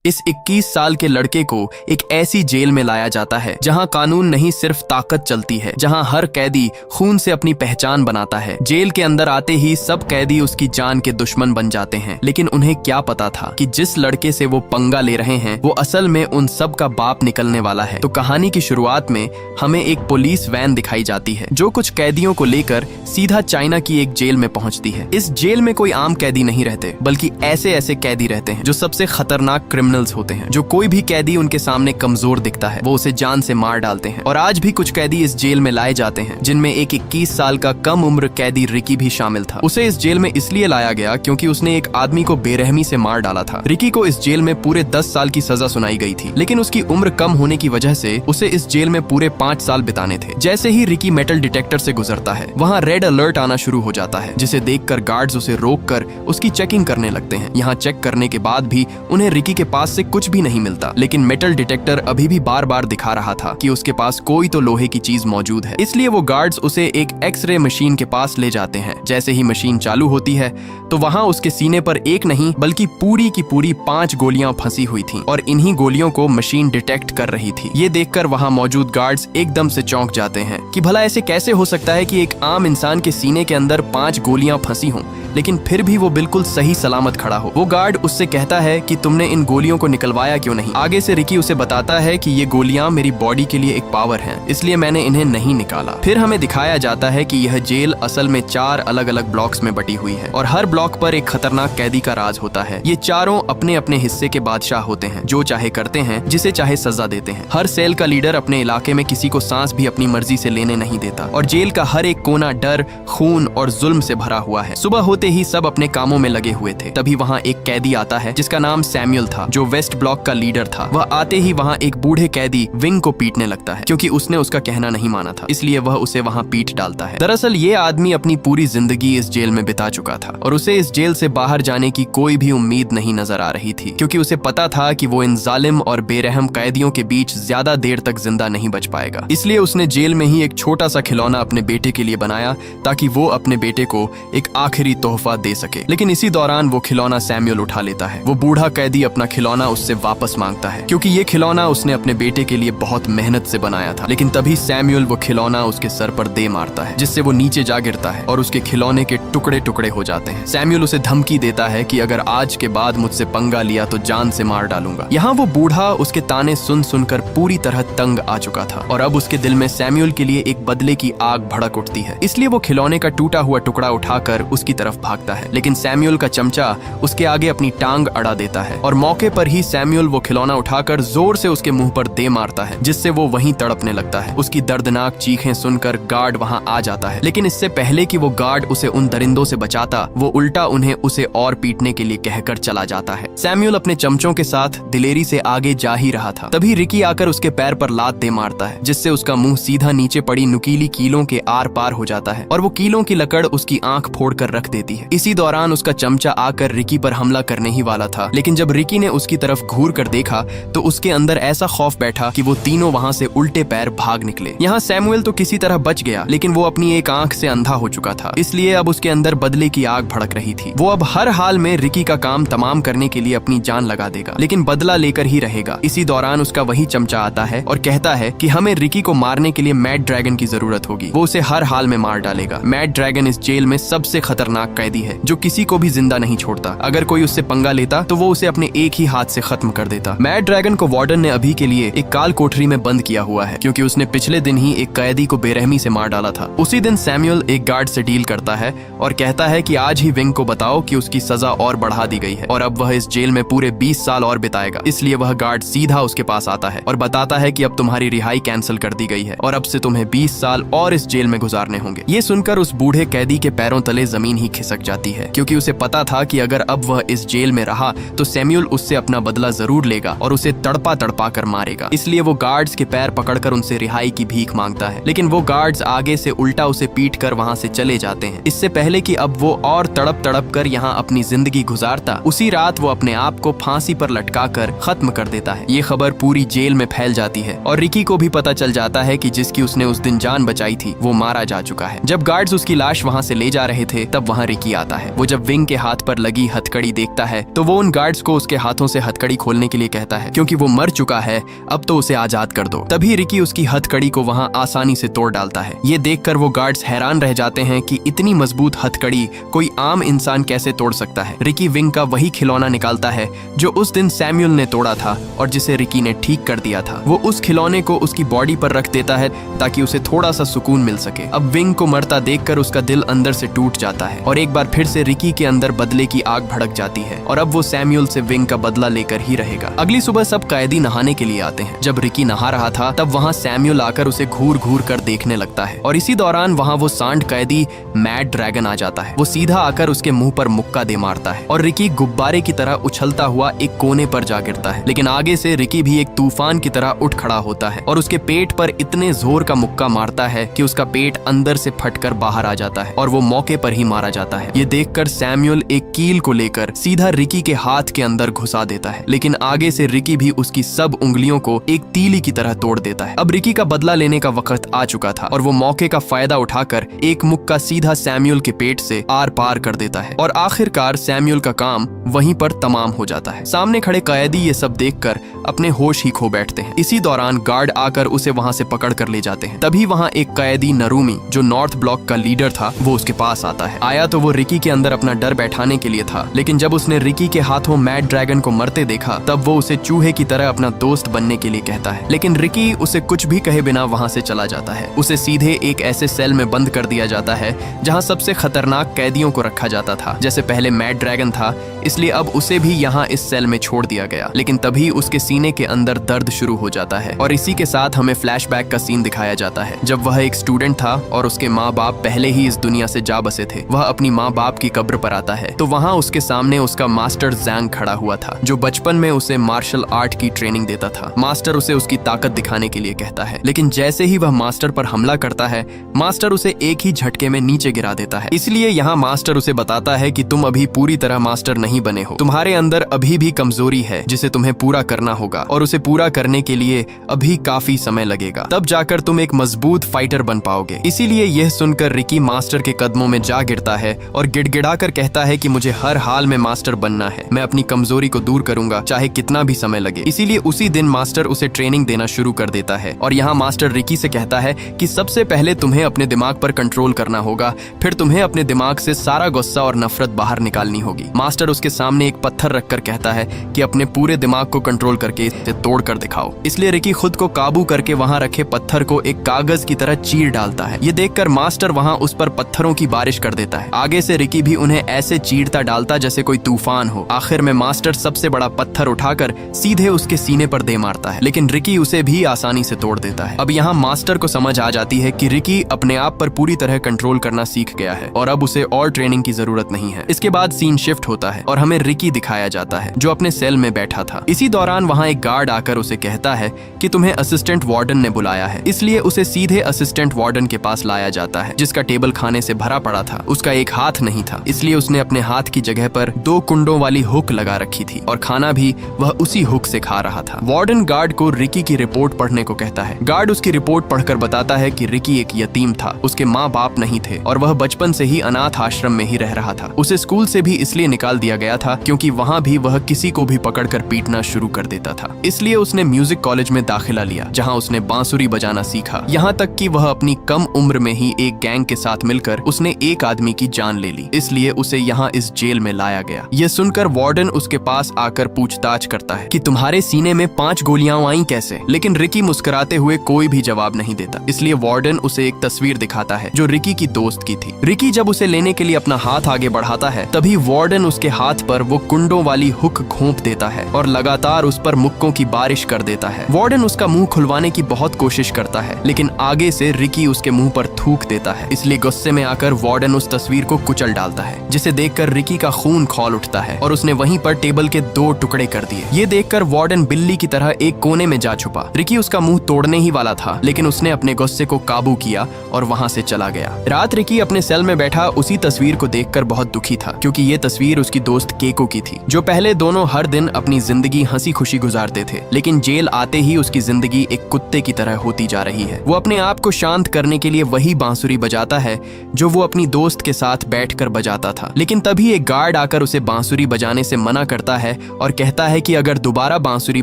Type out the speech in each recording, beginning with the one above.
इस 21 साल के लड़के को एक ऐसी जेल में लाया जाता है जहां कानून नहीं सिर्फ ताकत चलती है, जहां हर कैदी खून से अपनी पहचान बनाता है। जेल के अंदर आते ही सब कैदी उसकी जान के दुश्मन बन जाते हैं, लेकिन उन्हें क्या पता था कि जिस लड़के से वो पंगा ले रहे हैं वो असल में उन सब का बाप निकलने वाला है। तो कहानी की शुरुआत में हमें एक पुलिस वैन दिखाई जाती है जो कुछ कैदियों को लेकर सीधा चाइना की एक जेल में पहुंचती है। इस जेल में कोई आम कैदी नहीं रहते, बल्कि ऐसे ऐसे कैदी रहते हैं जो सबसे खतरनाक क्रिमिनल्स होते हैं। जो कोई भी कैदी उनके सामने कमजोर दिखता है वो उसे जान से मार डालते हैं। और आज भी कुछ कैदी इस जेल में लाए जाते हैं, जिनमें एक 21 साल का कम उम्र कैदी रिकी भी शामिल था। उसे इस जेल में इसलिए लाया गया क्योंकि उसने एक आदमी को बेरहमी से मार डाला था। रिकी को इस जेल में पूरे 10 साल की सजा सुनाई गई थी, लेकिन उसकी उम्र कम होने की वजह से उसे इस जेल में पूरे 5 साल बिताने थे। जैसे ही रिकी मेटल डिटेक्टर से गुजरता है, वहाँ रेड अलर्ट आना शुरू हो जाता है, जिसे देखकर गार्ड्स उसे रोककर उसकी चेकिंग करने लगते हैं। यहाँ चेक करने के बाद भी उन्हें रिकी के पास से कुछ भी नहीं मिलता, लेकिन मेटल डिटेक्टर अभी भी बार बार दिखा रहा था कि उसके पास कोई तो लोहे की चीज मौजूद है। इसलिए वो गार्ड्स उसे एक एक्सरे मशीन के पास ले जाते हैं। जैसे ही मशीन चालू होती है तो वहाँ उसके सीने पर एक नहीं बल्कि पूरी की पूरी 5 गोलियां फंसी हुई थीं, और इन्हीं गोलियों को मशीन डिटेक्ट कर रही थी। ये देखकर वहाँ मौजूद गार्ड्स एकदम से चौंक जाते हैं कि भला ऐसे कैसे हो सकता है कि एक आम इंसान के सीने के अंदर 5 गोलियां फंसी हों, लेकिन फिर भी वो बिल्कुल सही सलामत खड़ा हो। वो गार्ड उससे कहता है कि तुमने इन गोलियों को निकलवाया क्यों नहीं। आगे से रिकी उसे बताता है कि ये गोलियां मेरी बॉडी के लिए एक पावर है, इसलिए मैंने इन्हें नहीं निकाला। फिर हमें दिखाया जाता है कि यह जेल असल में 4 अलग अलग ब्लॉक्स में बटी हुई है, और हर ब्लॉक पर एक खतरनाक कैदी का राज होता है। ये चारों अपने अपने हिस्से के बादशाह होते हैं, जो चाहे करते हैं, जिसे चाहे सजा देते हैं। हर सेल का लीडर अपने इलाके में किसी को सांस भी अपनी मर्जी से लेने नहीं देता, और जेल का हर एक कोना डर, खून और जुल्म से भरा हुआ है। सुबह होते ही सब अपने कामों में लगे हुए थे। तभी वहाँ एक कैदी आता है जिसका नाम सैमुअल था, जो वेस्ट ब्लॉक का लीडर था। वह आते ही वहाँ एक बूढ़े कैदी विंग को पीटने लगता है, क्योंकि उसने उसका कहना नहीं माना था, इसलिए वह उसे वहाँ पीट डालता है। दरअसल ये आदमी अपनी पूरी जिंदगी इस जेल में बिता चुका था, और उसे इस जेल से बाहर जाने की कोई भी उम्मीद नहीं नजर आ रही थी, क्योंकि उसे पता था कि वो इन जालिम और बेरहम कैदियों के बीच ज्यादा देर तक जिंदा नहीं बच पाएगा। इसलिए उसने जेल में ही एक छोटा सा खिलौना अपने बेटे के लिए बनाया, ताकि वो अपने बेटे को एक आखिरी तोहफा दे सके। लेकिन इसी दौरान वो खिलौना सैमुअल उठा लेता है। वो बूढ़ा कैदी अपना खिलौना उससे वापस मांगता है, क्योंकि ये खिलौना उसने अपने बेटे के लिए बहुत मेहनत से बनाया था। लेकिन तभी सैमुअल वो खिलौना उसके सर पर दे मारता है, जिससे वो नीचे जा गिरता है और उसके खिलौने के टुकड़े टुकड़े हो जाते हैं। सैमुअल उसे धमकी देता है कि अगर आज के बाद मुझसे पंगा लिया तो जान से मार डालूंगा। यहाँ वो बूढ़ा उसके ताने सुन सुनकर पूरी तरह तंग आ चुका था, और अब उसके दिल में सैमुअल के लिए एक बदले की आग भड़क उठती है। इसलिए वो खिलौने का टूटा हुआ टुकड़ा उठाकर उसकी तरफ भागता है, लेकिन सैमुअल का चमचा उसके आगे अपनी टांग अड़ा देता है, और मौके पर ही सैमुअल वो खिलौना उठाकर जोर से उसके मुंह पर दे मारता है, जिससे वो वहीं तड़पने लगता है। उसकी दर्दनाक चीखें सुनकर गार्ड वहां आ जाता है, लेकिन इससे पहले कि वो गार्ड उसे उन दरिंदों से बचाता, वो उल्टा उन्हें उसे और पीटने के लिए कहकर चला जाता है। सैमुअल अपने चमचों के साथ दिलेरी से आगे जा ही रहा था, तभी रिकी आकर उसके पैर पर लात दे मारता है, जिससे उसका मुंह सीधा नीचे पड़ी नुकीली कीलों के आर पार हो जाता है, और वो कीलों की लकड़ उसकी आंख फोड़कर रख देती है। इसी दौरान उसका चमचा आकर रिकी पर हमला करने ही वाला था, लेकिन जब रिकी ने उसकी तरफ घूर कर देखा तो उसके अंदर ऐसा खौफ बैठा कि वो तीनों वहां से उल्टे पैर भाग निकले। यहाँ सैमुअल तो किसी तरह बच गया, लेकिन वो अपनी एक आंख से अंधा हो चुका था, इसलिए अब उसके अंदर बदले की आग भड़क रही थी। वो अब हर हाल में रिकी का काम तमाम करने के लिए अपनी जान लगा देगा, लेकिन बदला लेकर ही रहेगा। इसी दौरान उसका वही चमचा आता है और कहता है कि हमें रिकी को मारने के लिए मैड ड्रैगन की जरूरत होगी, वो उसे हर हाल में मार डालेगा। मैड ड्रैगन इस जेल में सबसे खतरनाक कैदी है, जो किसी को भी जिंदा नहीं छोड़ता। अगर कोई उससे पंगा लेता तो वो उसे अपने एक ही हाथ से खत्म कर देता। मैड ड्रैगन को वार्डन ने अभी के लिए एक काल कोठरी में बंद किया हुआ है, क्योंकि उसने पिछले दिन ही एक कैदी को बेरहमी से मार डाला था। उसी दिन सैमुअल एक गार्ड से डील करता है और कहता है कि आज ही विंग को बताओ कि उसकी सजा और बढ़ा दी गई है, और अब वह इस जेल में पूरे 20 साल और बिताएगा। इसलिए वह गार्ड सीधा उसके पास आता है और बताता है कि अब तुम्हारी रिहाई कैंसिल कर दी गई है, और अब से तुम्हें 20 साल और इस जेल में गुजारने होंगे। ये सुनकर उस बूढ़े कैदी के पैरों तले जमीन ही खिसक जाती है, क्योंकि उसे पता था कि अगर अब वह इस जेल में रहा तो सैमुअल उससे अपना बदला जरूर लेगा और उसे तड़पा तड़पा कर मारेगा। इसलिए वो गार्ड्स के पैर पकड़कर उनसे रिहाई की भीख मांगता है, लेकिन वो गार्ड्स आगे से उल्टा उसे पीट कर वहाँ से चले जाते हैं। इससे पहले कि अब वो और तड़प तड़प कर यहाँ अपनी जिंदगी गुजारता, उसी रात वो अपने आप को फांसी पर लटका कर खत्म कर देता है। ये खबर पूरी जेल में फैल जाती है, और रिकी को भी पता चल जाता है कि जिसकी उसने उस दिन जान बचाई थी वो मारा जा चुका है। जब गार्ड्स उसकी लाश वहाँ से ले जा रहे थे तब वहाँ रिकी आता है। वो जब विंग के हाथ पर लगी हथकड़ी देखता है तो वो उन गार्ड्स को उसके हाथों से उसे हथकड़ी खोलने के लिए कहता है क्योंकि वो मर चुका है, अब तो उसे आजाद कर दो। तभी रिकी उसकी हथकड़ी को वहाँ आसानी से तोड़ डालता है। ये देखकर वो गार्ड्स हैरान रह जाते हैं कि इतनी मजबूत हथकड़ी कोई आम इंसान कैसे तोड़ सकता है। रिकी विंग का वही खिलौना निकालता है जो उस दिन सैमुअल ने तोड़ा था और जिसे रिकी ने ठीक कर दिया था। वो उस खिलौने को उसकी बॉडी पर रख देता है ताकि उसे थोड़ा सा सुकून मिल सके। अब विंग को मरता देखकर उसका दिल अंदर से टूट जाता है और एक बार फिर से रिकी के अंदर बदले की आग भड़क जाती है और अब वो सैमुअल से विंग का बदला लेकर ही रहेगा। अगली सुबह सब कैदी नहाने के लिए आते हैं। जब रिकी नहा रहा था तब वहाँ सैमुअल आकर उसे घूर घूर कर देखने लगता है और इसी दौरान वहाँ वो सांड कैदी मैड ड्रैगन आ जाता है। वो सीधा आकर उसके मुंह पर मुक्का दे मारता है और रिकी गुब्बारे की तरह उछलता हुआ एक कोने पर जा गिरता है। लेकिन आगे से रिकी भी एक तूफान की तरह उठ खड़ा होता है और उसके पेट पर इतने जोर का मुक्का मारता है कि उसका पेट अंदर से फटकर बाहर आ जाता है और वो मौके पर ही मारा जाता है। ये देखकर सैमुअल एक कील को लेकर सीधा रिकी के हाथ के अंदर घुसा देता है, लेकिन आगे से रिकी भी उसकी सब उंगलियों को एक तीली की तरह तोड़ देता है। अब रिकी का बदला लेने का वक्त आ चुका था और वो मौके का फायदा उठाकर एक मुक्का सीधा सैमुअल के पेट से आर पार कर देता है और आखिरकार सैमुअल का काम वहीं पर तमाम हो जाता है। सामने खड़े कैदी ये सब देखकर अपने होश ही खो बैठते हैं। इसी दौरान गार्ड आकर उसे वहां से पकड़ कर ले जाते हैं। तभी वहां एक कैदी नरूमी जो नॉर्थ ब्लॉक का लीडर था वो उसके पास आता है। आया तो वो रिकी के अंदर अपना डर बैठाने के लिए था, लेकिन जब उसने रिकी के हाथों मैड ड्रैगन को मरते देखा तब वो उसे चूहे की तरह अपना दोस्त बनने के लिए कहता है। लेकिन रिकी उसे कुछ भी कहे बिना वहां से चला जाता है। उसे सीधे एक ऐसे सेल में बंद कर दिया जाता है जहां सबसे खतरनाक कैदियों को रखा जाता था। जैसे पहले मैड ड्रैगन था, इसलिए अब उसे भी यहाँ इस सेल में छोड़ दिया गया। लेकिन तभी उसके सीने के अंदर दर्द शुरू हो जाता है और इसी के साथ हमें फ्लैशबैक का सीन दिखाया जाता है जब वह एक स्टूडेंट था और उसके माँ बाप पहले ही इस दुनिया से जा बसे थे। वह अपनी माँ बाप की कब्र पर आता है तो वहाँ उसके सामने उसका मास्टर जैंग खड़ा हुआ था जो बचपन में उसे मार्शल आर्ट की ट्रेनिंग देता था। मास्टर उसे उसकी ताकत दिखाने के लिए कहता है, लेकिन जैसे ही वह मास्टर पर हमला करता है मास्टर उसे एक ही झटके में नीचे गिरा देता है। इसलिए यहाँ मास्टर उसे बताता है कि तुम अभी पूरी तरह मास्टर नहीं बने हो, तुम्हारे अंदर अभी भी कमजोरी है जिसे तुम्हें पूरा करना होगा और उसे पूरा करने के लिए अभी काफी समय लगेगा, तब जाकर तुम एक मजबूत फाइटर बन पाओगे। इसीलिए यह सुनकर रिकी मास्टर के कदमों में जा गिरता है और गिड़गिड़ाकर कहता है कि मुझे हर हाल में मास्टर बनना है, मैं अपनी कमजोरी को दूर करूंगा चाहे कितना भी समय लगे। इसीलिए उसी दिन मास्टर उसे ट्रेनिंग देना शुरू कर देता है और यहाँ मास्टर रिकी से कहता है कि सबसे पहले तुम्हें अपने दिमाग पर कंट्रोल करना होगा, फिर तुम्हें अपने दिमाग से सारा गुस्सा और नफरत बाहर निकालनी होगी। मास्टर उसके सामने एक पत्थर रखकर कहता है कि अपने पूरे दिमाग को कंट्रोल करके इसे तोड़ कर दिखाओ। इसलिए रिकी खुद को काबू करके वहाँ रखे पत्थर को एक कागज की तरह चीर डालता है। ये देखकर मास्टर वहाँ उस पर पत्थरों की बारिश कर देता है। आगे से रिकी भी उन्हें ऐसे चीरता डालता जैसे कोई तूफान हो। आखिर में मास्टर सबसे बड़ा पत्थर उठाकर सीधे उसके सीने पर दे मारता है, लेकिन रिकी उसे भी आसानी से तोड़ देता है। अब यहाँ मास्टर को समझ आ जाती है कि रिकी अपने आप पर पूरी तरह कंट्रोल करना सीख गया है और अब उसे और ट्रेनिंग की जरूरत नहीं है। इसके बाद सीन शिफ्ट होता है और हमें रिकी दिखाया जाता है जो अपने सेल में बैठा था। इसी दौरान वहाँ एक गार्ड आकर उसे कहता है कि तुम्हें असिस्टेंट वार्डन ने बुलाया है, इसलिए उसे सीधे असिस्टेंट वार्डन के पास लाया जाता है जिसका टेबल खाने से भरा पड़ा था। उसका एक हाथ नहीं था, इसलिए उसने अपने हाथ की जगह पर 2 कुंडों वाली हुक लगा रखी थी और खाना भी वह उसी हुक से खा रहा था। वार्डन गार्ड को रिकी की रिपोर्ट पढ़ने को कहता है। गार्ड उसकी रिपोर्ट पढ़कर बताता है कि रिकी एक यतीम था, उसके माँ बाप नहीं थे और वह बचपन से ही अनाथ आश्रम में ही रह रहा था। उसे स्कूल से भी इसलिए निकाल दिया गया था क्योंकि वहाँ भी वह किसी को भी पकड़कर पीटना शुरू कर देता था। इसलिए उसने म्यूजिक कॉलेज में दाखिला लिया जहाँ उसने बांसुरी बजाना सीखा, यहाँ तक कि वह अपनी कम उम्र में ही एक गैंग के साथ मिलकर उसने एक आदमी की जान ले ली। इसलिए उसे यहाँ इस जेल में लाया गया। यह सुनकर वार्डन उसके पास आकर पूछताछ करता है कि तुम्हारे सीने में 5 गोलियां आई कैसे, लेकिन रिकी मुस्कुराते हुए कोई भी जवाब नहीं देता। इसलिए वार्डन उसे एक तस्वीर दिखाता है जो रिकी की दोस्त की थी। रिकी जब उसे लेने के लिए अपना हाथ आगे बढ़ाता है तभी वार्डन उसके हाथ पर वो कुंडों वाली हुक घोंप देता है और लगातार उस पर मुक्कों की बारिश कर देता है। वार्डन उसका मुंह खुलवाने की बहुत कोशिश करता है, लेकिन आगे से रिकी उसके मुंह पर थूक देता है। इसलिए गुस्से में आकर वार्डन उस तस्वीर को कुचल डालता है, जिसे देखकर रिकी का खून खौल उठता है और उसने वहीं पर टेबल के 2 टुकड़े कर दिए। ये देखकर वार्डन बिल्ली की तरह एक कोने में जा छुपा। रिकी उसका मुंह तोड़ने ही वाला था, लेकिन उसने अपने गुस्से को काबू किया और वहां से चला गया। रात रिकी अपने सेल में बैठा उसी तस्वीर को देखकर बहुत दुखी था, क्योंकि ये तस्वीर उसकी दोस्त केको की थी, जो पहले दोनों हर दिन अपनी जिंदगी हंसी खुशी गुजारते थे। लेकिन जेल आते ही उसकी जिंदगी एक कुत्ते की तरह होती जा रही है। वो अपने आप को शांत करने के लिए वही बांसुरी बजाता है जो वो अपनी दोस्त के साथ बैठकर बजाता था। लेकिन तभी एक गार्ड आकर उसे बांसुरी बजाने से मना करता है और कहता है कि अगर दोबारा बांसुरी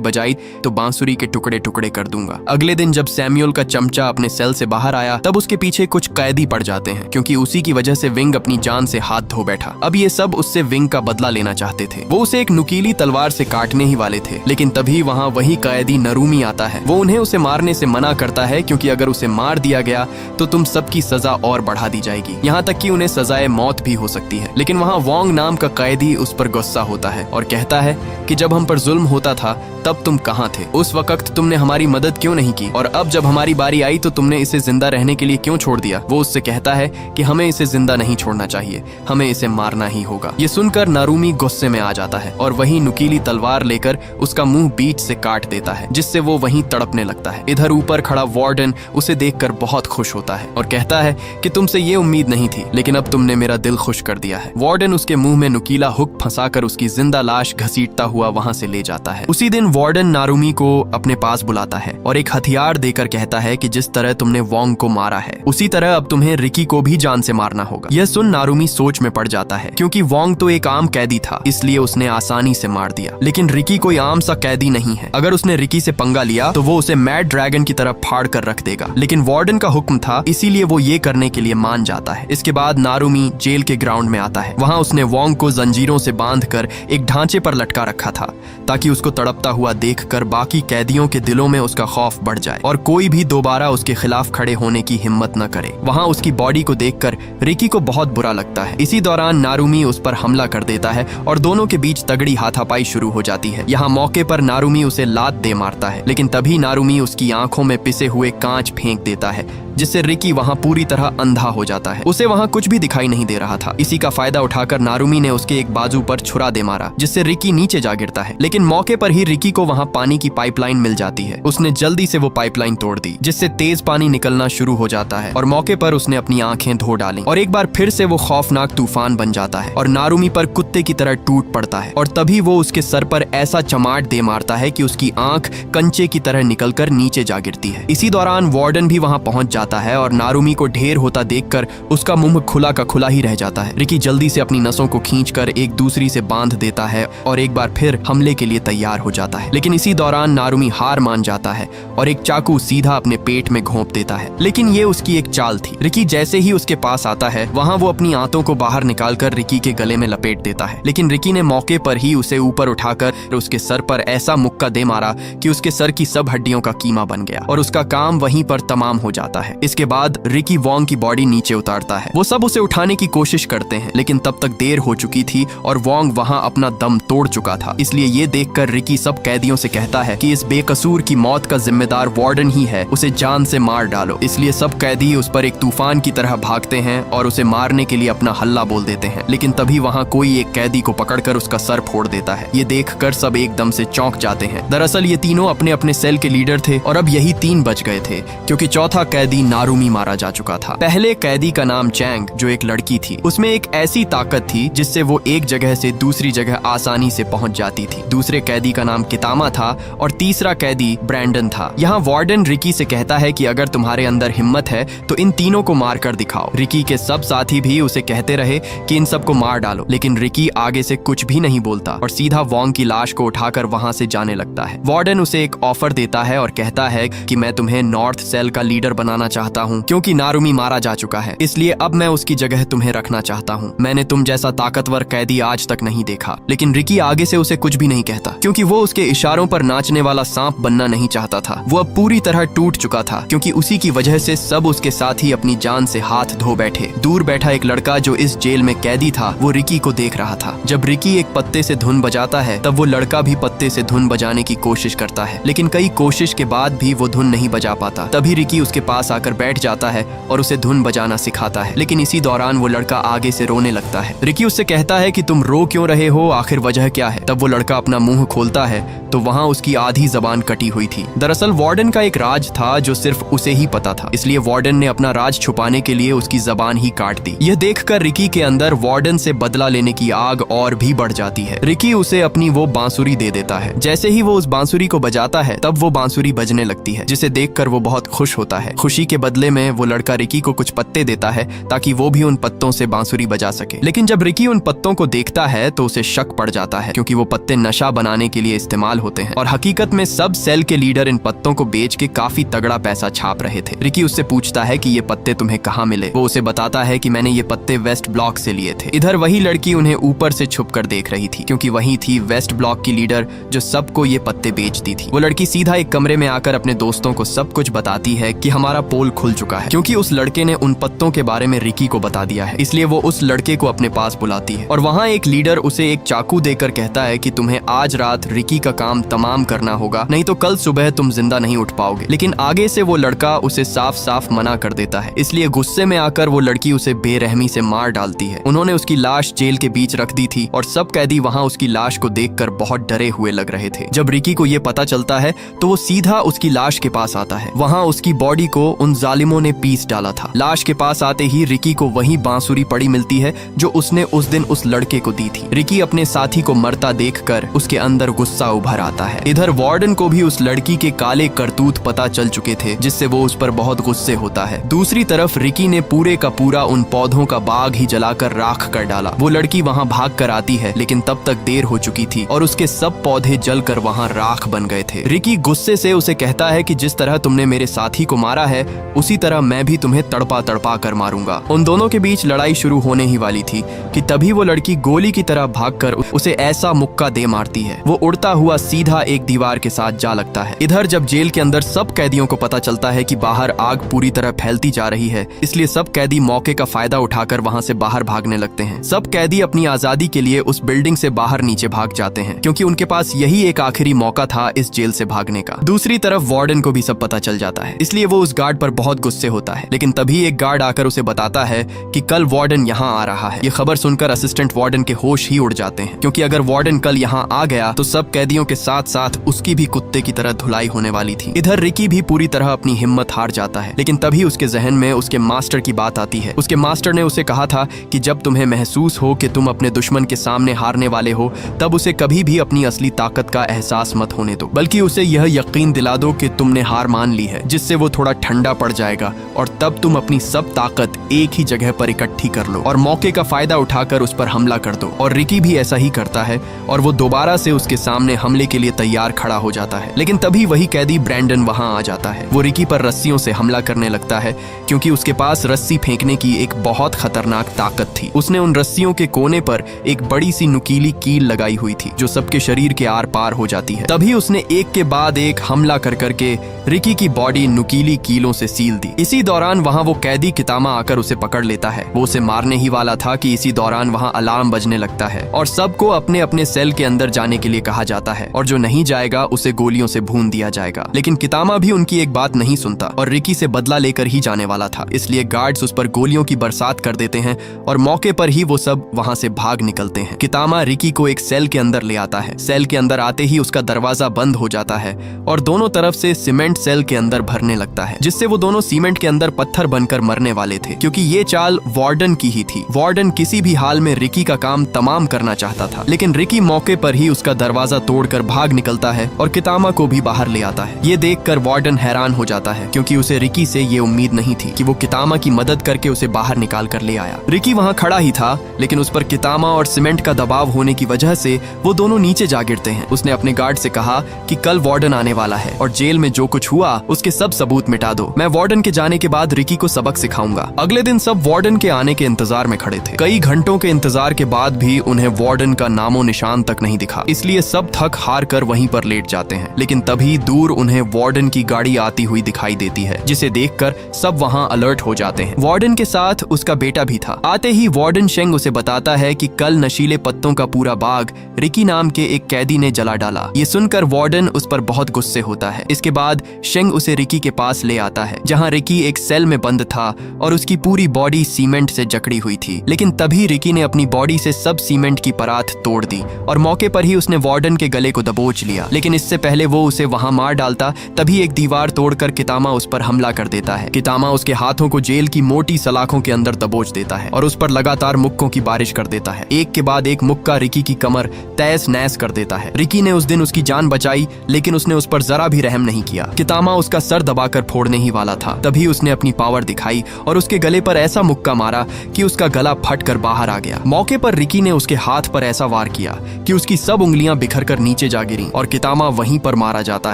बजाई तो बांसुरी के टुकड़े टुकड़े कर दूंगा। अगले दिन जब सैमुअल का चमचा अपने सेल से बाहर आया तब उसके पीछे कुछ कैदी पड़ जाते हैं, क्योंकि उसी की वजह से विंग अपनी जान से हाथ धो बैठा। अब ये सब उससे विंग का बदला लेना चाहते थे। वो उसे एक नुकीली तलवार से काटने ही वाले थे, लेकिन तभी वहाँ वही कैदी नरूमी आता है। वो उन्हें उसे मारने से मना करता है, क्योंकि अगर उसे मार दिया गया तो तुम सबकी सजा और बढ़ा दी जाएगी, यहाँ तक कि उन्हें सजाए मौत भी हो सकती है। लेकिन वहाँ वोंग नाम का कैदी उस पर गुस्सा होता है और कहता है कि जब हम पर जुल्म होता था तब तुम कहाँ थे? उस वक्त तुमने हमारी मदद क्यों नहीं की? और अब जब हमारी बारी आई तो तुमने इसे जिंदा रहने के लिए क्यों छोड़ दिया? वो उससे कहता है कि हमें इसे जिंदा नहीं छोड़ना चाहिए, हमें इसे मारना ही होगा। ये सुनकर नारुमी गुस्से में आ जाता है और वही नुकीली तलवार लेकर उसका मुंह बीच से काट देता है, जिससे वो वहीं तड़पने लगता है। इधर ऊपर खड़ा वार्डन उसे देखकर बहुत खुश होता है और कहता है कि तुमसे ये उम्मीद नहीं थी, लेकिन अब तुमने मेरा दिल खुश कर दिया है। वार्डन उसके मुंह में नुकीला हुक फंसाकर उसकी जिंदा लाश घसीटता हुआ वहां से ले जाता है। उसी दिन वार्डन नारुमी को अपने पास बुलाता है और एक हथियार देकर कहता है कि जिस तरह तुमने वोंग को मारा है उसी तरह अब तुम्हें रिकी को भी जान से मारना होगा। यह सुन नारुमी सोच में पड़ जाता है, क्योंकि वोंग तो एक आम कैदी था, इसलिए उसने आसानी से मार दिया। लेकिन रिकी कोई आम सा कैदी नहीं है। अगर उसने रिकी से पंगा लिया तो वो उसे मैड ड्रैगन की तरह फाड़ कर रख देगा। लेकिन वार्डन का हुक्म था, इसीलिए वो ये करने के लिए मान जाता है। इसके बाद नारुमी जेल के ग्राउंड में आता है। वहाँ उसने वोंग को जंजीरों से बांधकर एक ढांचे पर लटका रखा था, ताकि उसको तड़पता हुआ देखकर बाकी कैदियों के दिलों में उसका खौफ बढ़ जाए और कोई भी दोबारा उसके खिलाफ खड़े होने की हिम्मत न करे। वहाँ उसकी बॉडी को देखकर रिकी को बहुत बुरा लगता है। इसी दौरान नारुमी उस पर हमला कर देता है और दोनों के बीच तगड़ी हाथापाई शुरू हो जाती है। यहाँ मौके पर नारुमी उसे लात दे मारता है, लेकिन तभी नारुमी उसकी आंखों में पिसे हुए कांच फेंक देता है, जिससे रिकी वहाँ पूरी तरह अंधा हो जाता है। उसे वहाँ कुछ भी दिखाई नहीं दे रहा था। इसी का फायदा उठाकर नारुमी ने उसके एक बाजू पर छुरा दे मारा, जिससे रिकी नीचे जा गिरता है। लेकिन मौके पर ही रिकी को वहाँ पानी की पाइपलाइन मिल जाती है। उसने जल्दी से वो पाइपलाइन तोड़ दी, जिससे तेज पानी निकलना शुरू हो जाता है और मौके पर उसने अपनी आंखें धो डाली और एक बार फिर से वो खौफनाक तूफान बन जाता है और नारुमी पर कुत्ते की तरह टूट पड़ता है। और तभी वो उसके सर पर ऐसा चमाट दे मारता है कि उसकी आंख कंचे की तरह निकलकर नीचे जा गिरती है। इसी दौरान वार्डन भी वहाँ पहुंच जाता है और नारुमी को ढेर होता देखकर उसका मुंह खुला का खुला ही रह जाता है। रिकी जल्दी से अपनी नसों को खींचकर एक दूसरी से बांध देता है और एक बार फिर हमले के लिए तैयार हो जाता है। लेकिन इसी दौरान नारुमी हार मान जाता है और एक चाकू सीधा अपने पेट में घोंप देता है। लेकिन ये उसकी एक चाल थी। रिकी जैसे ही उसके पास आता है, वहाँ वो अपनी आंतों को बाहर निकालकर रिकी के गले में लपेट देता है। लेकिन रिकी ने मौके पर ही उसे ऊपर उठाकर उसके सर पर ऐसा मुक्का दे मारा कि उसके सर की सब हड्डियों का कीमा बन गया और उसका काम वहीं पर तमाम हो जाता है। इसके बाद रिकी वोंग की बॉडी नीचे उतारता है। वो सब उसे उठाने की कोशिश करते हैं, लेकिन तब तक देर हो चुकी थी और वोंग वहाँ अपना दम तोड़ चुका था। इसलिए ये देखकर रिकी सब कैदियों से कहता है कि इस बेकसूर की मौत का जिम्मेदार वार्डन ही है, उसे जान से मार डालो। इसलिए सब कैदी उस पर एक तूफान की तरह भागते हैं और उसे मारने के लिए अपना हल्ला बोल देते हैं। लेकिन तभी वहाँ कोई एक कैदी को पकड़कर उसका सर फोड़ देता है। ये देखकर सब एकदम से चौंक जाते हैं। दरअसल ये तीनों अपने अपने सेल के लीडर थे और अब यही 3 बच गए थे, क्योंकि चौथा कैदी नारुमी मारा जा चुका था। पहले कैदी का नाम चैंग, जो एक लड़की थी, उसमें एक ऐसी ताकत थी जिससे वो एक जगह से दूसरी जगह आसानी से पहुंच जाती थी। दूसरे कैदी का नाम कितामा था और तीसरा कैदी ब्रैंडन था। यहाँ वार्डन रिकी से कहता है कि अगर तुम्हारे अंदर हिम्मत है तो इन तीनों को मार कर दिखाओ। रिकी के सब साथी भी उसे कहते रहे कि इन सबको मार डालो, लेकिन रिकी आगे से कुछ भी नहीं बोलता और सीधा वोंग की लाश को उठाकर वहाँ से जाने लगता है। वार्डन उसे एक ऑफर देता है और कहता है कि मैं तुम्हें नॉर्थ सेल का लीडर बनाना चाहता हूँ, क्योंकि नारुमी मारा जा चुका है, इसलिए अब मैं उसकी जगह तुम्हें रखना चाहता हूँ। मैंने तुम जैसा ताकतवर कैदी आज तक नहीं देखा। लेकिन रिकी आगे से उसे कुछ भी नहीं कहता, क्योंकि वो उसके इशारों पर नाचने वाला सांप बनना नहीं चाहता था। वो अब पूरी तरह टूट चुका था, क्योंकि उसी की वजह से सब उसके साथ ही अपनी जान से हाथ धो बैठे। दूर बैठा एक लड़का जो इस जेल में कैदी था, वो रिकी को देख रहा था। जब रिकी एक पत्ते से धुन बजाता है, तब वो लड़का भी पत्ते से धुन बजाने की कोशिश करता है, लेकिन कई कोशिश के बाद भी वो धुन नहीं बजा पाता। तभी रिकी उसके पास आकर बैठ जाता है और उसे धुन बजाना सिखाता है। लेकिन इसी दौरान वो लड़का आगे से रोने लगता है। रिकी उससे कहता है कि तुम रो क्यों रहे हो, आखिर वजह क्या है? तब वो लड़का अपना मुंह खोलता है तो वहाँ उसकी आधी जबान कटी हुई थी। दरअसल वार्डन का एक राज था जो सिर्फ उसे ही पता था, इसलिए वार्डन ने अपना राज छुपाने के लिए उसकी जबान ही काट दी। यह देखकर रिकी के अंदर वार्डन से बदला लेने की आग और भी बढ़ जाती है। रिकी उसे अपनी वो बांसुरी दे देता है। जैसे ही वो उस बांसुरी को बजाता है, तब वो बांसुरी बजने लगती है, जिसे देखकर वो बहुत खुश होता है। खुशी के बदले में वो लड़का रिकी को कुछ पत्ते देता है ताकि वो भी उन पत्तों से बांसुरी बजा सके। लेकिन जब रिकी उन पत्तों को देखता है तो उसे शक पड़ जाता है क्योंकि वो पत्ते नशा बनाने के लिए इस्तेमाल होते हैं और हकीकत में सब सेल के लीडर इन पत्तों को बेच के काफी तगड़ा पैसा छाप रहे थे। रिकी उससे पूछता है कि ये पत्ते तुम्हें कहाँ मिले। वो उसे बताता है कि मैंने ये पत्ते वेस्ट ब्लॉक से लिए थे। इधर वही लड़की उन्हें ऊपर से छुपकर देख रही थी क्योंकि वही थी वेस्ट ब्लॉक की लीडर जो सबको ये पत्ते बेचती थी। वो लड़की सीधा एक कमरे में आकर अपने दोस्तों को सब कुछ बताती है कि हमारा पोल खुल चुका है क्योंकि उस लड़के ने उन पत्तों के बारे में रिकी को बता दिया है। इसलिए वो उस लड़के को अपने पास बुलाती है और वहाँ एक लीडर उसे एक चाकू देकर कहता है कि तुम्हें आज रात रिकी का काम तमाम करना होगा, नहीं तो कल सुबह तुम जिंदा नहीं उठ पाओगे। लेकिन आगे से वो लड़का उसे साफ साफ मना कर देता है। इसलिए गुस्से में आकर वो लड़की उसे बेरहमी से मार डालती है। उन्होंने उसकी लाश जेल के बीच रख दी थी और सब कैदी वहाँ उसकी लाश को देखकर बहुत डरे हुए लग रहे थे। जब रिकी को ये पता चलता है तो वो सीधा उसकी लाश के पास आता है। वहाँ उसकी बॉडी को उन जालिमों ने पीस डाला था। लाश के पास आते ही रिकी को वही बांसुरी पड़ी मिलती है जो उसने उस दिन उस लड़के को दी थी। रिकी अपने साथी को मरता देखकर उसके अंदर गुस्सा उभर आता है। इधर वार्डन को भी उस लड़की के काले करतूत पता चल चुके थे जिससे वो उस पर बहुत गुस्से होता है। दूसरी तरफ रिकी ने पूरे का पूरा उन पौधों का बाग ही जलाकर राख कर डाला। वो लड़की वहाँ भाग कर आती है लेकिन तब तक देर हो चुकी थी और उसके सब पौधे जलकर वहाँ राख बन गए थे। रिकी गुस्से से उसे कहता है कि जिस तरह तुमने मेरे साथी को मारा है उसी तरह मैं भी तुम्हें तड़पा तड़पा कर मारूंगा। उन दोनों के बीच लड़ाई शुरू होने ही वाली थी कि तभी वो लड़की गोली की तरह भागकर उसे ऐसा मुक्का दे मारती है। वो उड़ता हुआ सीधा एक दीवार के साथ जा लगता है। इधर जब जेल के अंदर सब कैदियों को पता चलता है कि बाहर आग पूरी तरह फैलती जा रही है, इसलिए सब कैदी मौके का फायदा उठाकर वहां से बाहर भागने लगते हैं। सब कैदी अपनी आजादी के लिए उस बिल्डिंग से बाहर नीचे भाग जाते हैं क्योंकि उनके पास यही एक आखिरी मौका था इस जेल से भागने का। दूसरी तरफ वार्डन को भी सब पता चल जाता है, इसलिए वो उस गार्ड पर बहुत गुस्से होता है। लेकिन तभी एक गार्ड आकर उसे बताता है कि कल वार्डन यहाँ आ रहा है। ये खबर सुनकर असिस्टेंट वार्डन के होश ही उड़ जाते हैं क्योंकि अगर वार्डन कल यहाँ आ गया तो सब कैदियों के साथ साथ उसकी भी कुत्ते की तरह धुलाई होने वाली थी। इधर रिकी भी पूरी तरह अपनी हिम्मत हार जाता है लेकिन तभी उसके जहन में उसके मास्टर की बात आती है। उसके मास्टर ने उसे कहा था कि जब तुम्हें महसूस हो कि तुम अपने दुश्मन के सामने हारने वाले हो तब उसे कभी भी अपनी असली ताकत का एहसास मत होने दो, बल्कि उसे यह यकीन दिला दो कि तुमने हार मान ली है, जिससे वो थोड़ा ठंडा पड़ जाएगा और तब तुम अपनी सब ताकत एक ही जगह पर इकट्ठी कर लो और मौके का फायदा उठाकर उस पर हमला कर दो। और रिकी भी ऐसा ही करता है और वो दोबारा से उसके सामने हमले के लिए तैयार खड़ा हो जाता है। लेकिन तभी वही कैदी ब्रैंडन वहां आ जाता है। वो रिकी पर रस्सियों से हमला करने लगता है क्योंकि उसके पास रस्सी फेंकने की एक बहुत खतरनाक ताकत थी। उसने उन रस्सियों के कोने पर एक बड़ी सी नुकीली कील लगाई हुई थी जो सबके शरीर के आर पार हो जाती है। तभी उसने एक के बाद एक हमला कर करके रिकी की बॉडी नुकीली कीलों से सील दी। इसी दौरान वहाँ वो कैदी कितामा आकर उसे पकड़ लेता है। वो उसे मारने ही वाला था कि इसी दौरान वहाँ अलार्म बजने लगता है और सबको अपने अपने सेल के अंदर जाने के लिए कहा जाता है और जो नहीं जाएगा उसे गोलियों से भून दिया जाएगा। लेकिन कितामा भी उनकी एक बात नहीं सुनता और रिकी से बदला लेकर ही जाने वाला था, इसलिए गार्ड्स उस पर गोलियों की बरसात कर देते हैं और मौके पर ही वो सब वहाँ से भाग निकलते हैं। कितामा रिकी को एक सेल के अंदर ले आता है। सेल के अंदर आते ही उसका दरवाजा बंद हो जाता है और दोनों तरफ से सीमेंट सेल के अंदर भरने लगता है, जिससे वो दोनों सीमेंट के अंदर पत्थर बनकर मरने वाले थे क्योंकि ये चाल वार्डन की ही थी। वार्डन किसी भी हाल में रिकी का काम तमाम करना चाहता था, लेकिन रिकी मौके पर ही उसका दरवाजा तोड़कर भाग निकलता है और कितामा को भी बाहर ले आता है। ये देखकर वार्डन हैरान हो जाता है क्योंकि उसे रिकी से ये उम्मीद नहीं थी कि वो कितामा की मदद करके उसे बाहर निकाल कर ले आया। रिकी वहाँ खड़ा ही था लेकिन उस पर कितामा और सीमेंट का दबाव होने की वजह से वो दोनों नीचे जा गिरते हैं। उसने अपने गार्ड से कहा कि कल वार्डन आने वाला है और जेल में जो कुछ हुआ उसके सब सबूत मिटा दो। मैं वार्डन के जाने के बाद रिकी को सबक सिखाऊंगा। अगले दिन सब वार्डन के आने के इंतजार में खड़े थे। कई घंटों के इंतजार के बाद भी उन्हें वार्डन का नामो निशान तक नहीं दिखा, इसलिए सब थक हार कर वहीं पर लेट जाते हैं। लेकिन तभी दूर उन्हें वार्डन की गाड़ी आती हुई दिखाई देती है, जिसे देखकर सब वहां अलर्ट हो जाते हैं। वार्डन के साथ उसका बेटा भी था। आते ही वार्डन शेंग उसे बताता है कि कल नशीले पत्तों का पूरा बाग रिकी नाम के एक कैदी ने जला डाला। ये सुनकर वार्डन उस पर बहुत गुस्से होता है। इसके बाद शेंग उसे रिकी के पास ले आता है जहाँ रिकी एक सेल में बंद था और उसकी पूरी बॉडी सीमेंट से जकड़ी हुई थी। लेकिन तभी रिकी ने अपनी बॉडी से सब सीमेंट की परात तोड़ दी और मौके पर ही उसने वार्डन के गले को दबोच लिया। लेकिन इससे पहले वो उसे वहां मार डालता तभी एक दीवार तोड़कर कितामा उस पर हमला कर देता है। कितामा उसके हाथों को जेल की मोटी सलाखों के अंदर दबोच देता है और उस पर लगातार मुक्कों की बारिश कर देता है। एक के बाद एक मुक्का रिकी की कमर तहस नहस कर देता है। रिकी ने उस दिन उसकी जान बचाई लेकिन उसने उस पर जरा भी रहम नहीं किया। कितामा उसका सर दबाकर फोड़ने ही वाला था, तभी उसने अपनी पावर दिखाई और उसके गले पर ऐसा मुक्का मारा कि उसका गला फट कर बाहर आ गया। मौके पर रिकी ने उसके हाथ पर ऐसा वार किया कि उसकी सब उंगलियां बिखर कर नीचे जा गिरी और कितामा वहीं पर मारा जाता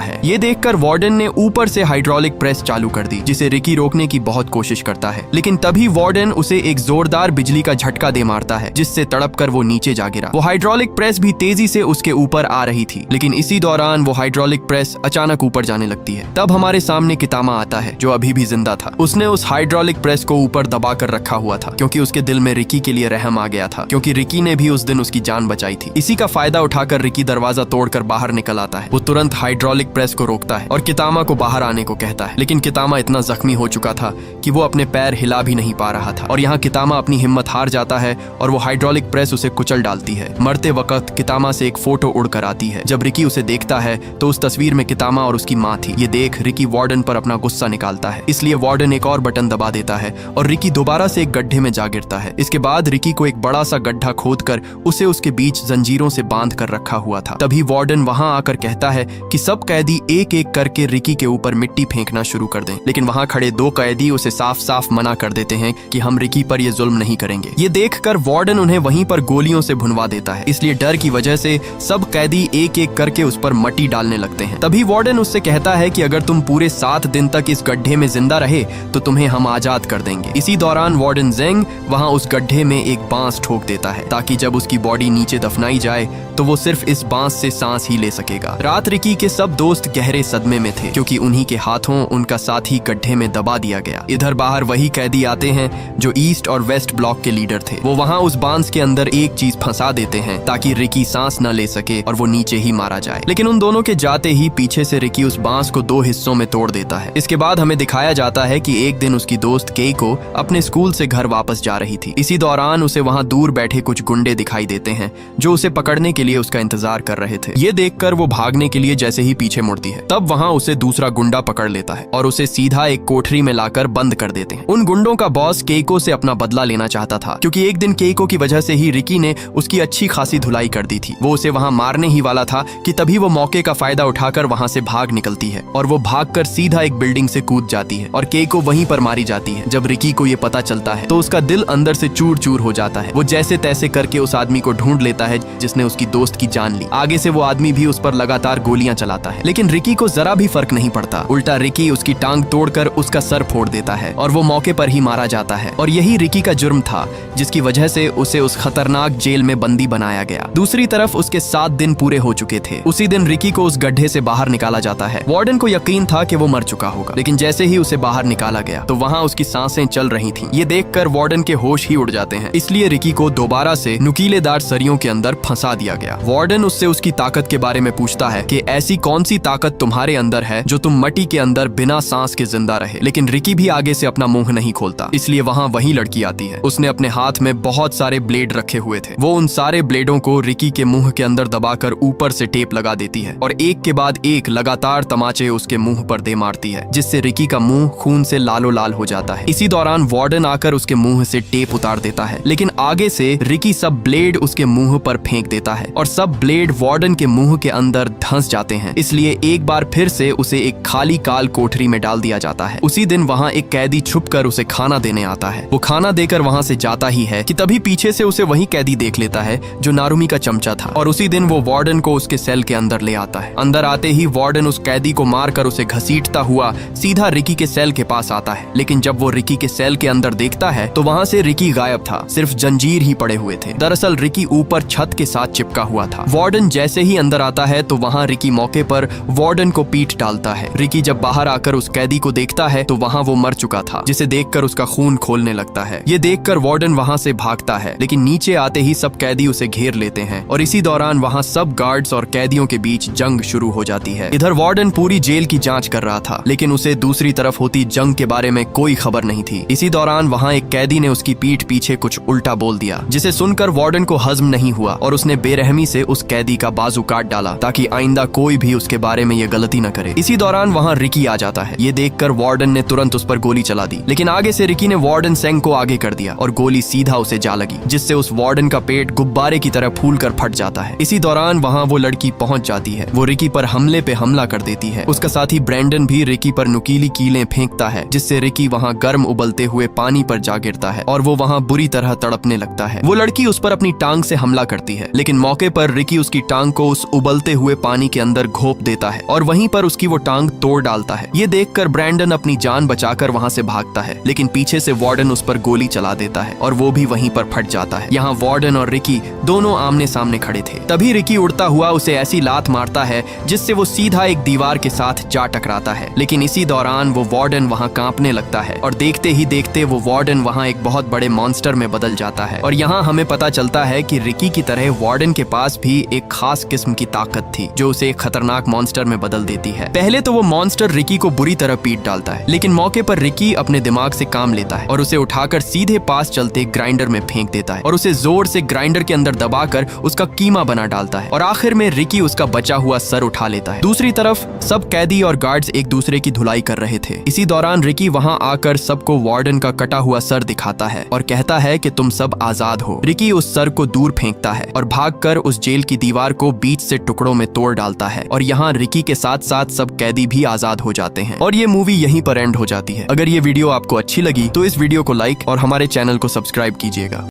है। ये देखकर वार्डन ने ऊपर से हाइड्रोलिक प्रेस चालू कर दी, जिसे रिकी रोकने की बहुत कोशिश करता है, लेकिन तभी वार्डन उसे एक जोरदार बिजली का झटका दे मारता है, जिससे तड़प कर वो नीचे जा गिरा। वो हाइड्रोलिक प्रेस भी तेजी से उसके ऊपर आ रही थी, लेकिन इसी दौरान वो हाइड्रोलिक प्रेस अचानक ऊपर जाने लगती है। तब हमारे सामने कितामा आता है, जो अभी भी जिंदा था। उसने उस हाइड्रोलिक प्रेस को ऊपर दबा कर रखा हुआ था, क्योंकि उसके दिल में रिकी के लिए रहम आ गया था, क्योंकि रिकी ने भी उस दिन उसकी जान बचाई थी। इसी का फायदा उठाकर रिकी दरवाजा तोड़कर बाहर निकल आता है। वो तुरंत हाइड्रोलिक प्रेस को रोकता है और कितामा को बाहर आने को कहता है, लेकिन कितामा इतना जख्मी हो चुका था कि वो अपने पैर हिला भी नहीं पा रहा था। और यहाँ कितामा अपनी हिम्मत हार जाता है और वो हाइड्रोलिक प्रेस उसे कुचल डालती है। मरते वक्त कितामा से एक फोटो उड़कर आती है। जब रिकी उसे देखता है तो उस तस्वीर में कितामा और उसकी माँ थी। ये देख रिकी वार्डन पर अपना गुस्सा निकालता है, इसलिए वार्डन एक और बटन दबा देता है और रिकी दोबारा से एक गड्ढे में जा गिरता है। इसके बाद रिकी को एक बड़ा सा गड्ढा खोदकर उसे उसके बीच जंजीरों से बांध कर रखा हुआ था। तभी वार्डन वहां आकर कहता है कि सब कैदी एक एक करके रिकी के ऊपर मिट्टी फेंकना शुरू कर दें, लेकिन वहां खड़े 2 कैदी उसे साफ साफ मना कर देते हैं कि हम रिकी पर ये जुल्म नहीं करेंगे। ये देखकर वार्डन उन्हें वहीं पर गोलियों से भुनवा देता है, इसलिए डर की वजह से सब कैदी एक एक करके उस पर मट्टी डालने लगते हैं। तभी वार्डन उससे कहता है कि अगर तुम पूरे 7 दिन तक इस गड्ढे में जिंदा रहे तो तुम्हें हम आजाद कर देंगे। इसी दौरान वार्डन जेंग वहां उस गड्ढे में एक बांस ठोक देता है, ताकि जब उसकी बॉडी नीचे दफनाई जाए तो वो सिर्फ इस बांस से सांस ही ले सकेगा। रात रिकी के सब दोस्त गहरे सदमे में थे, क्योंकि उन्हीं के हाथों उनका साथी गड्ढे में दबा दिया गया। इधर बाहर वही कैदी आते हैं जो ईस्ट और वेस्ट ब्लॉक के लीडर थे। वो वहां उस बांस के अंदर एक चीज फंसा देते हैं ताकि रिकी सांस न ले सके और वो नीचे ही मारा जाए। लेकिन उन दोनों के जाते ही पीछे से रिकी उस बांस को 2 हिस्सों में तोड़ देता है। इसके बाद हमें दिखाया जाता है कि एक दिन उसकी दोस्त केइको अपने स्कूल से घर वापस जा रही थी। इसी दौरान उसे वहां दूर बैठे कुछ गुंडे दिखाई देते हैं जो उसे पकड़ने के लिए उसका इंतजार कर रहे थे। ये देखकर वो भागने के लिए जैसे ही पीछे मुड़ती है, तब वहां उसे दूसरा गुंडा पकड़ लेता है और उसे सीधा एक कोठरी में लाकर बंद कर देते हैं। उन गुंडों का बॉस केइको से अपना बदला लेना चाहता था, क्योंकि एक दिन केइको की वजह से ही रिकी ने उसकी अच्छी खासी धुलाई कर दी थी। वो उसे वहां मारने ही वाला था कि तभी वो मौके का फायदा उठाकर वहां से भाग निकलती है और वो भागकर सीधा एक बिल्डिंग से कूद जाती है और केइको वहीं पर मारी जाती है। जब रिकी को ये पता चलता है तो उसका दिल अंदर से चूर चूर हो जाता है। वो जैसे तैसे करके उस आदमी को ढूंढ लेता है जिसने उसकी दोस्त की जान ली। आगे से वो आदमी भी उस पर लगातार गोलियां चलाता है, लेकिन रिकी को जरा भी फर्क नहीं पड़ता। उल्टा रिकी उसकी टांग तोड़कर उसका सर फोड़ देता है और वो मौके पर ही मारा जाता है। और यही रिकी का जुर्म था जिसकी वजह से उसे उस खतरनाक जेल में बंदी बनाया गया। दूसरी तरफ उसके 7 दिन पूरे हो चुके थे। उसी दिन रिकी को उस गड्ढे से बाहर निकाला जाता है। वार्डन को यकीन था कि वो मर चुका होगा, लेकिन जैसे ही उसे बाहर निकाला गया तो वहां उसकी सांसें चल रही थीं। ये देखकर वार्डन के होश ही उड़ जाते हैं, इसलिए रिकी को दोबारा से नुकीलेदार सरियों के अंदर फंसा दिया गया। वार्डन उससे उसकी ताकत के बारे में पूछता है कि ऐसी कौन सी ताकत तुम्हारे अंदर है जो तुम मट्टी के अंदर बिना सांस के जिंदा रहे। लेकिन रिकी भी आगे से अपना मुंह नहीं खोलता, इसलिए वहां वही लड़की आती है। उसने अपने हाथ में बहुत सारे ब्लेड रखे हुए थे। वो उन सारे ब्लेडों को रिकी के मुंह के अंदर दबाकर ऊपर से टेप लगा देती है और एक के बाद एक लगातार तमाचे उसके मुंह पर दे मारती है, जिससे रिकी का मुंह खून से लालो लाल हो जाता है। इसी दौरान वार्डन आकर उसके मुंह से टेप उतार देता है, लेकिन आगे से रिकी सब ब्लेड उसके मुंह पर फेंक देता है और सब ब्लेड वार्डन के मुंह के अंदर धंस जाते हैं। इसलिए एक बार फिर से उसे एक खाली काल कोठरी में डाल दिया जाता है। उसी दिन वहां एक कैदी छुपकर उसे खाना देने आता है। वो खाना देकर वहां से जाता ही है कि तभी पीछे से उसे वही कैदी देख लेता है जो नारुमी का चमचा था और उसी दिन वो वार्डन को उसके सेल के अंदर ले आता है। अंदर आते ही वार्डन उस कैदी को मारकर उसे घसीटता हुआ सीधा रिकी के सेल के पास आता है, लेकिन जब वो रिकी के सेल के अंदर देखता है तो वहां से रिकी गायब था, सिर्फ जंजीर ही पड़े हुए थे। दरअसल रिकी ऊपर छत के साथ चिपका हुआ था। वार्डन जैसे ही अंदर आता है तो वहां रिकी मौके पर वार्डन को पीट डालता है। रिकी जब बाहर आकर उस कैदी को देखता है तो वहां वो मर चुका था, जिसे देखकर उसका खून खोलने लगता है। ये देखकर वार्डन वहां से भागता है, लेकिन नीचे आते ही सब कैदी उसे घेर लेते हैं और इसी दौरान वहां सब गार्ड्स और कैदियों के बीच जंग शुरू हो जाती है। इधर वार्डन पूरी जेल की जांच कर रहा था, लेकिन उसे दूसरी तरफ होती जंग के बारे में कोई खबर नहीं थी। इसी दौरान वहां एक कैदी ने उसकी पीठ पीछे कुछ उल्टा बोल दिया, जिसे सुनकर वार्डन को हजम नहीं हुआ और उसने बेरहमी से उस कैदी का बाजू काट डाला ताकि आइंदा कोई भी उसके बारे में ये गलती न करे। इसी दौरान वहां रिकी आ जाता है। ये देखकर वार्डन ने तुरंत उस पर गोली चला दी, लेकिन आगे से रिकी ने वार्डन सेंग को आगे कर दिया और गोली सीधा उसे जा लगी, जिससे उस वार्डन का पेट गुब्बारे की तरह फूलकर फट जाता है। इसी दौरान वहां वो लड़की पहुंच जाती है। वो रिकी पर हमले पे हमला कर देती है। उसका साथी ब्रैंडन भी रिकी पर नुकीली कीलें फेंकता है, जिससे रिकी वहां गर्म उबलते हुए पानी पर जा गिरता है और वो वहां बुरी तरह तड़पने लगता है। वो लड़की उस पर अपनी टांग से हमला करती है, लेकिन मौके पर रिकी उसकी टांग को उस उबलते हुए पानी के अंदर घोंप देता है और वहीं पर उसकी वो टांग तोड़ डालता है। ये देखकर ब्रैंडन अपनी जान बचाकर वहां से भागता है, लेकिन पीछे से वार्डन उस पर गोली चला देता है और वो भी वहीं पर फट जाता है। यहाँ वार्डन और रिकी दोनों आमने सामने खड़े थे। तभी रिकी उड़ता हुआ उसे ऐसी लात मारता है जिससे वो सीधा एक दीवार के साथ जा टकराता है, लेकिन इसी दौरान वो वार्डन वहां कांपने लगता है और देखते ही देखते वो वार्डन वहां एक बहुत बड़े मॉन्स्टर में बदल जाता है। और यहाँ हमें पता चलता है कि रिकी की तरह वार्डन के पास भी एक खास किस्म की ताकत थी जो उसे एक खतरनाक मॉन्स्टर में बदल देती है। पहले तो वो मॉन्स्टर रिकी को बुरी तरह पीट डालता है, लेकिन मौके पर रिकी अपने दिमाग से काम लेता है और उसे उठाकर सीधे पास चलते ग्राइंडर में फेंक देता है और उसे जोर से ग्राइंडर के अंदर दबाकर उसका कीमा बना डालता है और आखिर में रिकी उसका बचा हुआ सर उठा लेता है। दूसरी तरफ सब कैदी और गार्ड्स एक दूसरे की धुलाई कर रहे थे। इसी दौरान रिकी वहां आकर सबको वार्डन का कटा हुआ सर दिखाता है और कहता है कि तुम सब आजाद हो। रिकी उस सर को दूर फेंकता है और भागकर उस जेल की दीवार को बीच से टुकड़ों में तोड़ डालता है और यहाँ रिकी के साथ साथ सब कैदी भी आजाद हो जाते हैं और ये मूवी यहीं पर एंड हो जाती है। अगर ये वीडियो आपको अच्छी लगी तो इस वीडियो को लाइक और हमारे चैनल को सब्सक्राइब कीजिएगा।